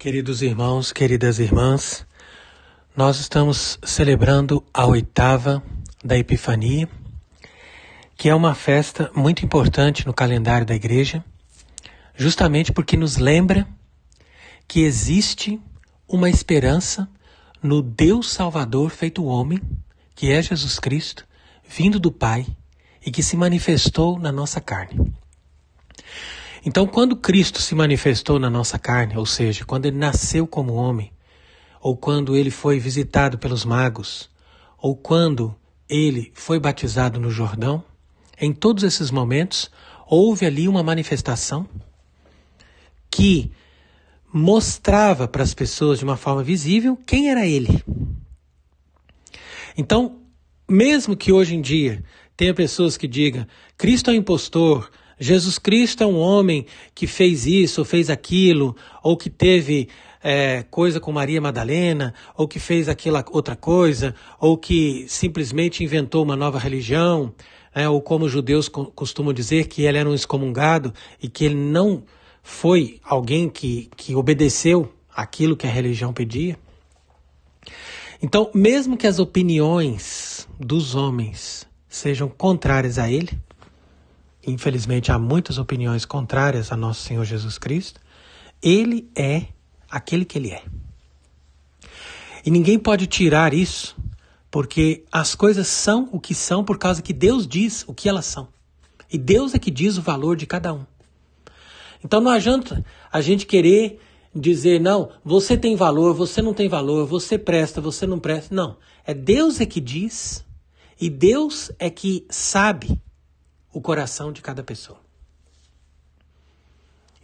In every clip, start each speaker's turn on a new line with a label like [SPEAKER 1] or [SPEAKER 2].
[SPEAKER 1] Queridos irmãos, queridas irmãs, nós estamos celebrando a 8ª da Epifania, que é uma festa muito importante no calendário da Igreja, justamente porque nos lembra que existe uma esperança no Deus Salvador feito homem, que é Jesus Cristo, vindo do Pai e que se manifestou na nossa carne. Então, quando Cristo se manifestou na nossa carne, ou seja, quando ele nasceu como homem, ou quando ele foi visitado pelos magos, ou quando ele foi batizado no Jordão, em todos esses momentos, houve ali uma manifestação que mostrava para as pessoas de uma forma visível quem era ele. Então, mesmo que hoje em dia tenha pessoas que digam Cristo é um impostor, Jesus Cristo é um homem que fez isso ou fez aquilo, ou que teve coisa com Maria Madalena, ou que fez aquela outra coisa, ou que simplesmente inventou uma nova religião, ou como os judeus costumam dizer que ele era um excomungado e que ele não foi alguém que obedeceu aquilo que a religião pedia. Então, mesmo que as opiniões dos homens sejam contrárias a ele, infelizmente há muitas opiniões contrárias a nosso Senhor Jesus Cristo, ele é aquele que ele é. E ninguém pode tirar isso, porque as coisas são o que são por causa que Deus diz o que elas são. E Deus é que diz o valor de cada um. Então não adianta a gente querer dizer, não, você tem valor, você não tem valor, você presta, você não presta. Não, é Deus é que diz e Deus é que sabe o coração de cada pessoa.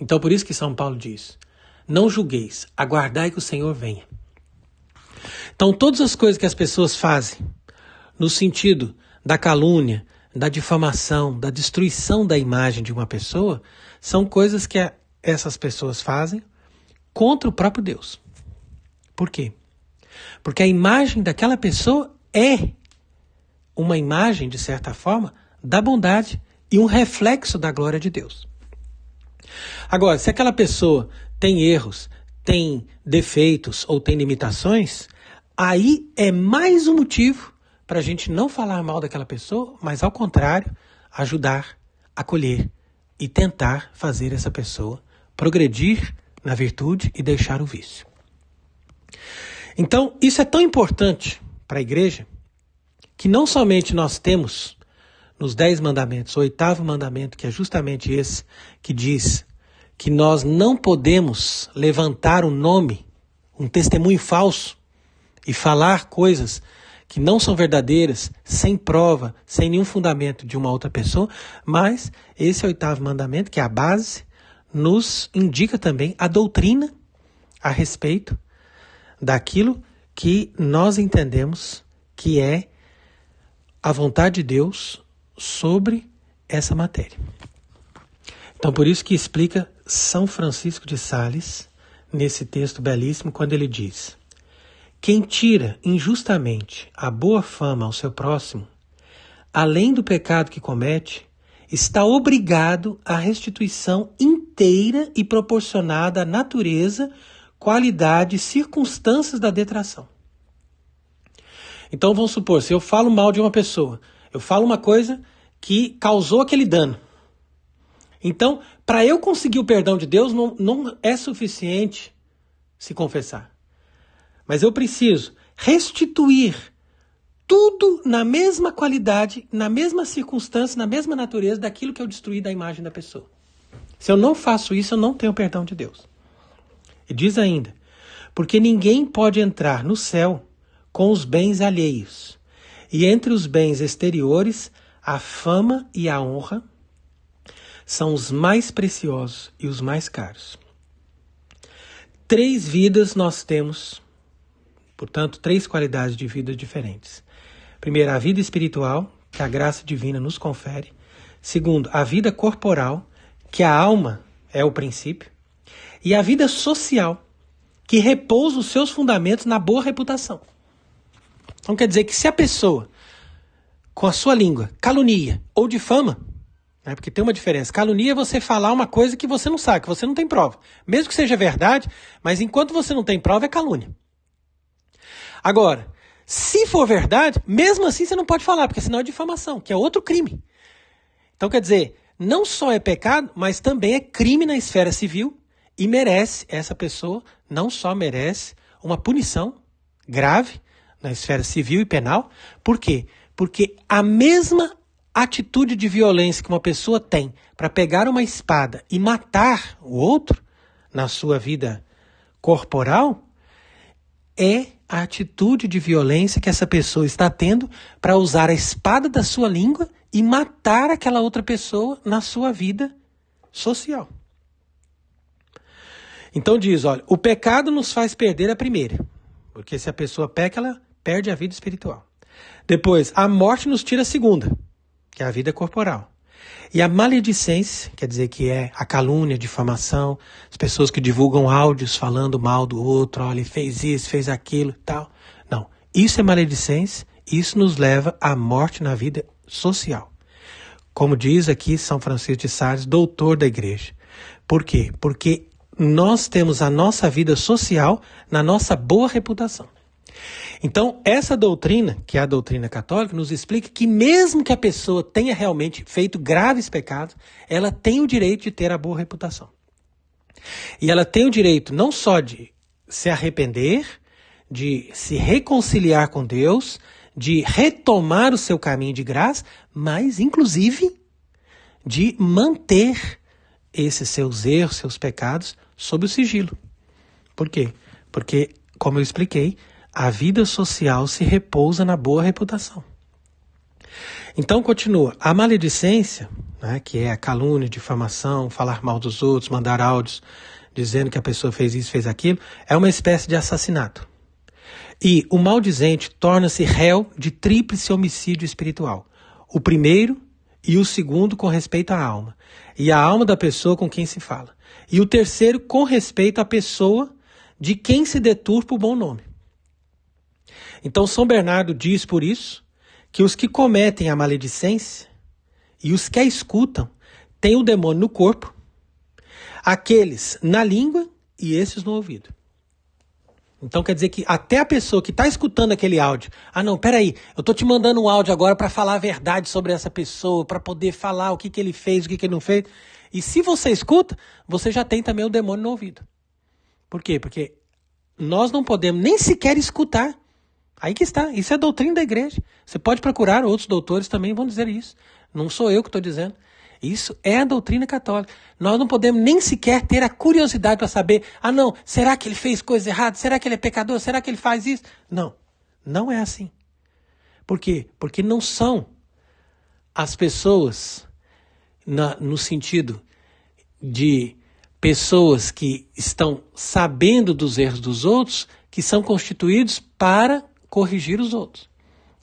[SPEAKER 1] Então por isso que São Paulo diz, não julgueis, aguardai que o Senhor venha. Então todas as coisas que as pessoas fazem, no sentido da calúnia, da difamação, da destruição da imagem de uma pessoa, são coisas que essas pessoas fazem contra o próprio Deus. Por quê? Porque a imagem daquela pessoa é uma imagem, de certa forma, da bondade e um reflexo da glória de Deus. Agora, se aquela pessoa tem erros, tem defeitos ou tem limitações, aí é mais um motivo para a gente não falar mal daquela pessoa, mas ao contrário, ajudar, acolher e tentar fazer essa pessoa progredir na virtude e deixar o vício. Então, isso é tão importante para a Igreja que não somente nós temos nos 10 mandamentos, o 8º mandamento, que é justamente esse, que diz que nós não podemos levantar um nome, um testemunho falso e falar coisas que não são verdadeiras, sem prova, sem nenhum fundamento de uma outra pessoa, mas esse 8º mandamento, que é a base, nos indica também a doutrina a respeito daquilo que nós entendemos que é a vontade de Deus sobre essa matéria. Então, por isso que explica São Francisco de Sales, nesse texto belíssimo, quando ele diz: quem tira injustamente a boa fama ao seu próximo, além do pecado que comete, está obrigado à restituição inteira e proporcionada à natureza, qualidade e circunstâncias da detração. Então vamos supor, se eu falo mal de uma pessoa, eu falo uma coisa que causou aquele dano. Então, para eu conseguir o perdão de Deus, não é suficiente se confessar. Mas eu preciso restituir tudo na mesma qualidade, na mesma circunstância, na mesma natureza daquilo que eu destruí da imagem da pessoa. Se eu não faço isso, eu não tenho o perdão de Deus. E diz ainda, porque ninguém pode entrar no céu com os bens alheios. E entre os bens exteriores, a fama e a honra são os mais preciosos e os mais caros. 3 vidas nós temos, portanto, 3 qualidades de vida diferentes. Primeiro, a vida espiritual, que a graça divina nos confere. Segundo, a vida corporal, que a alma é o princípio. E a vida social, que repousa os seus fundamentos na boa reputação. Então quer dizer que se a pessoa, com a sua língua, calunia ou difama, né? Porque tem uma diferença. Calunia é você falar uma coisa que você não sabe, que você não tem prova. Mesmo que seja verdade, mas enquanto você não tem prova, é calúnia. Agora, se for verdade, mesmo assim você não pode falar, porque senão é difamação, que é outro crime. Então, quer dizer, não só é pecado, mas também é crime na esfera civil e merece, essa pessoa não só merece uma punição grave na esfera civil e penal. Por quê? Porque a mesma atitude de violência que uma pessoa tem para pegar uma espada e matar o outro na sua vida corporal é a atitude de violência que essa pessoa está tendo para usar a espada da sua língua e matar aquela outra pessoa na sua vida social. Então diz, olha, o pecado nos faz perder a primeira, porque se a pessoa peca, ela perde a vida espiritual. Depois, a morte nos tira a segunda, que é a vida corporal. E a maledicência, quer dizer que é a calúnia, a difamação, as pessoas que divulgam áudios falando mal do outro, olha, ele fez isso, fez aquilo e tal. Não, isso é maledicência, isso nos leva à morte na vida social. Como diz aqui São Francisco de Sales, doutor da igreja. Por quê? Porque nós temos a nossa vida social na nossa boa reputação. Então, essa doutrina, que é a doutrina católica, nos explica que mesmo que a pessoa tenha realmente feito graves pecados, ela tem o direito de ter a boa reputação. E ela tem o direito não só de se arrepender, de se reconciliar com Deus, de retomar o seu caminho de graça, mas, inclusive, de manter esses seus erros, seus pecados, sob o sigilo. Por quê? Porque, como eu expliquei, a vida social se repousa na boa reputação. Então, continua. A maledicência, né, que é a calúnia, difamação, falar mal dos outros, mandar áudios dizendo que a pessoa fez isso, fez aquilo, é uma espécie de assassinato. E o maldizente torna-se réu de tríplice homicídio espiritual. O primeiro e o segundo com respeito à alma. E a alma da pessoa com quem se fala. E o terceiro com respeito à pessoa de quem se deturpa o bom nome. Então São Bernardo diz por isso que os que cometem a maledicência e os que a escutam têm o demônio no corpo, aqueles na língua e esses no ouvido. Então quer dizer que até a pessoa que está escutando aquele áudio, não, peraí, eu estou te mandando um áudio agora para falar a verdade sobre essa pessoa, para poder falar o que ele fez, o que ele não fez. E se você escuta, você já tem também o demônio no ouvido. Por quê? Porque nós não podemos nem sequer escutar. Aí que está, isso é doutrina da igreja. Você pode procurar, outros doutores também vão dizer isso. Não sou eu que estou dizendo. Isso é a doutrina católica. Nós não podemos nem sequer ter a curiosidade para saber, não, será que ele fez coisa errada? Será que ele é pecador? Será que ele faz isso? Não, não é assim. Por quê? Porque não são as pessoas, no sentido de pessoas que estão sabendo dos erros dos outros, que são constituídos para corrigir os outros.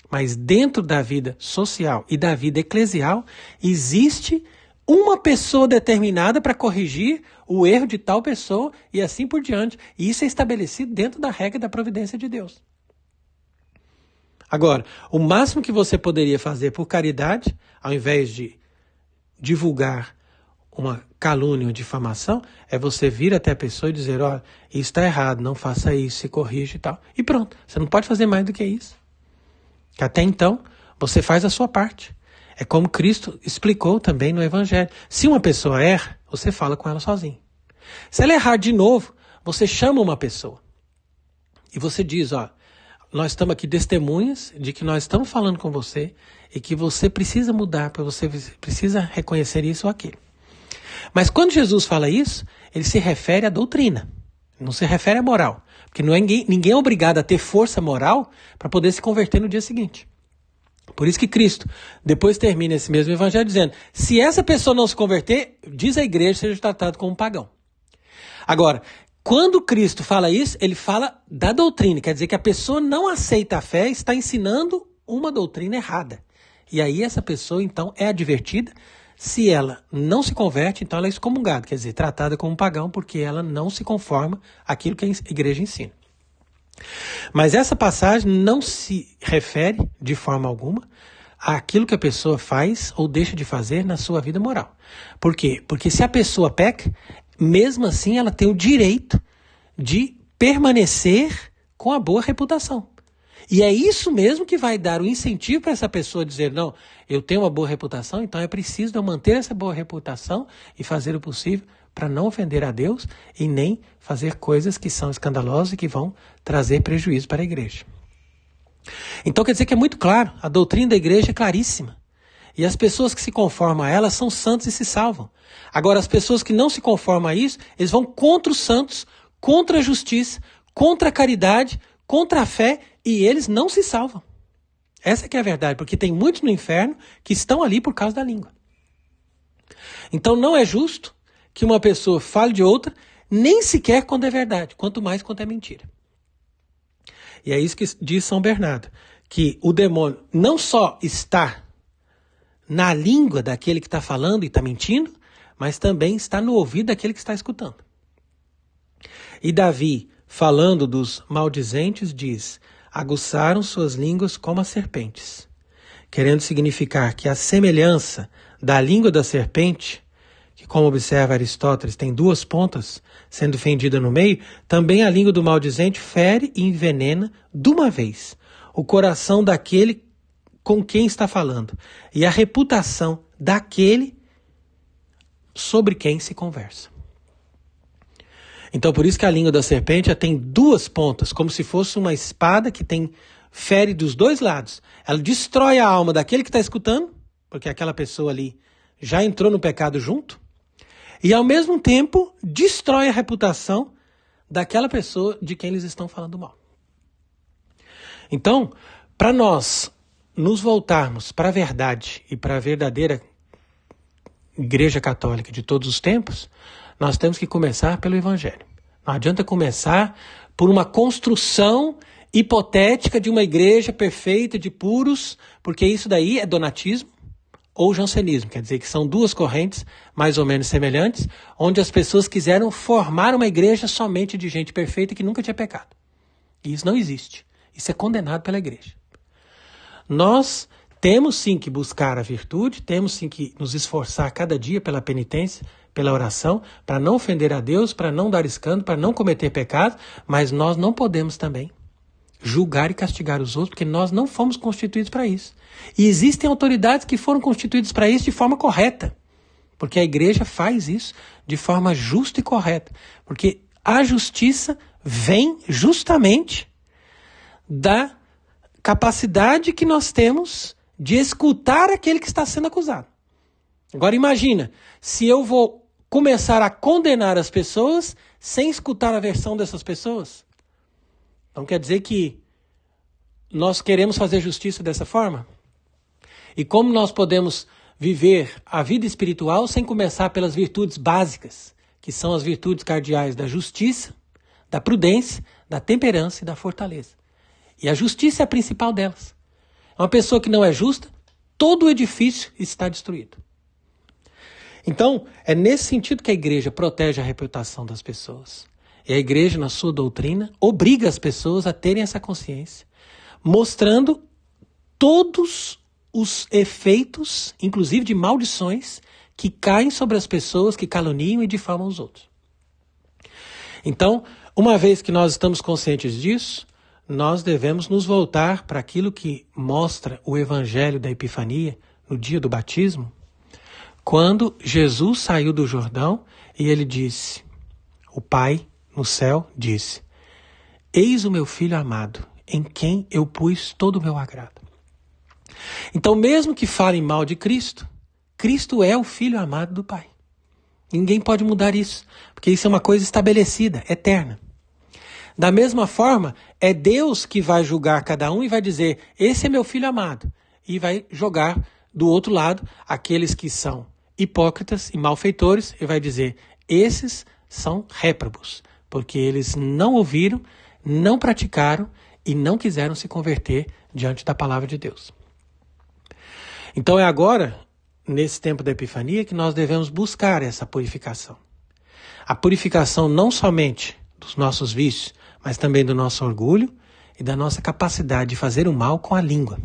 [SPEAKER 1] Mas dentro da vida social e da vida eclesial, existe uma pessoa determinada para corrigir o erro de tal pessoa e assim por diante. E isso é estabelecido dentro da regra da providência de Deus. Agora, o máximo que você poderia fazer por caridade, ao invés de divulgar uma calúnia ou difamação, é você vir até a pessoa e dizer, olha, isso está errado, não faça isso, se corrija e tal. E pronto, você não pode fazer mais do que isso. Que até então, você faz a sua parte. É como Cristo explicou também no Evangelho. Se uma pessoa erra, você fala com ela sozinho. Se ela errar de novo, você chama uma pessoa. E você diz, nós estamos aqui testemunhas de que nós estamos falando com você e que você precisa mudar, porque você precisa reconhecer isso ou aquilo. Mas quando Jesus fala isso, ele se refere à doutrina, não se refere à moral. Porque ninguém é obrigado a ter força moral para poder se converter no dia seguinte. Por isso que Cristo depois termina esse mesmo evangelho dizendo, se essa pessoa não se converter, diz a igreja, seja tratado como um pagão. Agora, quando Cristo fala isso, ele fala da doutrina, quer dizer que a pessoa não aceita a fé, está ensinando uma doutrina errada. E aí essa pessoa então é advertida. Se ela não se converte, então ela é excomungada, quer dizer, tratada como um pagão, porque ela não se conforma àquilo que a igreja ensina. Mas essa passagem não se refere, de forma alguma, àquilo que a pessoa faz ou deixa de fazer na sua vida moral. Por quê? Porque se a pessoa peca, mesmo assim ela tem o direito de permanecer com a boa reputação. E é isso mesmo que vai dar o incentivo para essa pessoa dizer, não, eu tenho uma boa reputação, então é preciso eu manter essa boa reputação e fazer o possível para não ofender a Deus e nem fazer coisas que são escandalosas e que vão trazer prejuízo para a igreja. Então quer dizer que é muito claro, a doutrina da igreja é claríssima. E as pessoas que se conformam a ela são santos e se salvam. Agora, as pessoas que não se conformam a isso, eles vão contra os santos, contra a justiça, contra a caridade, contra a fé, e eles não se salvam. Essa que é a verdade, porque tem muitos no inferno que estão ali por causa da língua. Então não é justo que uma pessoa fale de outra, nem sequer quando é verdade, quanto mais quando é mentira. E é isso que diz São Bernardo, que o demônio não só está na língua daquele que está falando e está mentindo, mas também está no ouvido daquele que está escutando. E Davi, falando dos maldizentes, diz, aguçaram suas línguas como as serpentes, querendo significar que a semelhança da língua da serpente, que como observa Aristóteles tem duas pontas, sendo fendida no meio, também a língua do maldizente fere e envenena de uma vez o coração daquele com quem está falando e a reputação daquele sobre quem se conversa. Então por isso que a língua da serpente já tem duas pontas, como se fosse uma espada que fere dos dois lados. Ela destrói a alma daquele que está escutando, porque aquela pessoa ali já entrou no pecado junto, e ao mesmo tempo destrói a reputação daquela pessoa de quem eles estão falando mal. Então, para nós nos voltarmos para a verdade e para a verdadeira Igreja Católica de todos os tempos, nós temos que começar pelo Evangelho. Não adianta começar por uma construção hipotética de uma igreja perfeita, de puros, porque isso daí é donatismo ou jansenismo, quer dizer que são duas correntes mais ou menos semelhantes, onde as pessoas quiseram formar uma igreja somente de gente perfeita que nunca tinha pecado. E isso não existe. Isso é condenado pela igreja. Nós temos sim que buscar a virtude, temos sim que nos esforçar cada dia pela penitência, pela oração, para não ofender a Deus, para não dar escândalo, para não cometer pecado, mas nós não podemos também julgar e castigar os outros, porque nós não fomos constituídos para isso. E existem autoridades que foram constituídas para isso de forma correta, porque a igreja faz isso de forma justa e correta, porque a justiça vem justamente da capacidade que nós temos de escutar aquele que está sendo acusado. Agora imagina, se eu vou começar a condenar as pessoas sem escutar a versão dessas pessoas. Então quer dizer que nós queremos fazer justiça dessa forma? E como nós podemos viver a vida espiritual sem começar pelas virtudes básicas, que são as virtudes cardeais da justiça, da prudência, da temperança e da fortaleza. E a justiça é a principal delas. Uma pessoa que não é justa, todo o edifício está destruído. Então, é nesse sentido que a igreja protege a reputação das pessoas. E a igreja, na sua doutrina, obriga as pessoas a terem essa consciência, mostrando todos os efeitos, inclusive de maldições, que caem sobre as pessoas que caluniam e difamam os outros. Então, uma vez que nós estamos conscientes disso, nós devemos nos voltar para aquilo que mostra o Evangelho da Epifania, no dia do batismo, quando Jesus saiu do Jordão e ele disse, o Pai no céu disse, eis o meu Filho amado, em quem eu pus todo o meu agrado. Então, mesmo que falem mal de Cristo, Cristo é o Filho amado do Pai. Ninguém pode mudar isso, porque isso é uma coisa estabelecida, eterna. Da mesma forma, é Deus que vai julgar cada um e vai dizer, esse é meu filho amado. E vai jogar do outro lado aqueles que são hipócritas e malfeitores e vai dizer, esses são réprobos, porque eles não ouviram, não praticaram e não quiseram se converter diante da palavra de Deus. Então é agora, nesse tempo da Epifania, que nós devemos buscar essa purificação. A purificação não somente dos nossos vícios, mas também do nosso orgulho e da nossa capacidade de fazer o mal com a língua.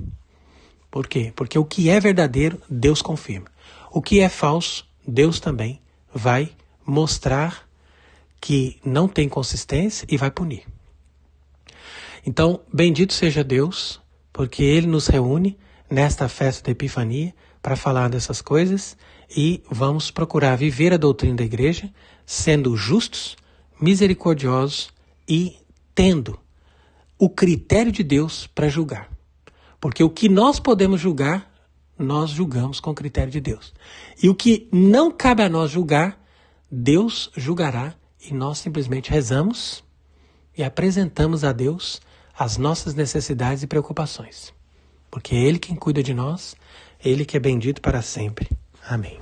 [SPEAKER 1] Por quê? Porque o que é verdadeiro, Deus confirma. O que é falso, Deus também vai mostrar que não tem consistência e vai punir. Então, bendito seja Deus, porque Ele nos reúne nesta festa da Epifania para falar dessas coisas e vamos procurar viver a doutrina da igreja sendo justos, misericordiosos e tendo o critério de Deus para julgar. Porque o que nós podemos julgar, nós julgamos com o critério de Deus. E o que não cabe a nós julgar, Deus julgará e nós simplesmente rezamos e apresentamos a Deus as nossas necessidades e preocupações. Porque é Ele quem cuida de nós, Ele que é bendito para sempre. Amém.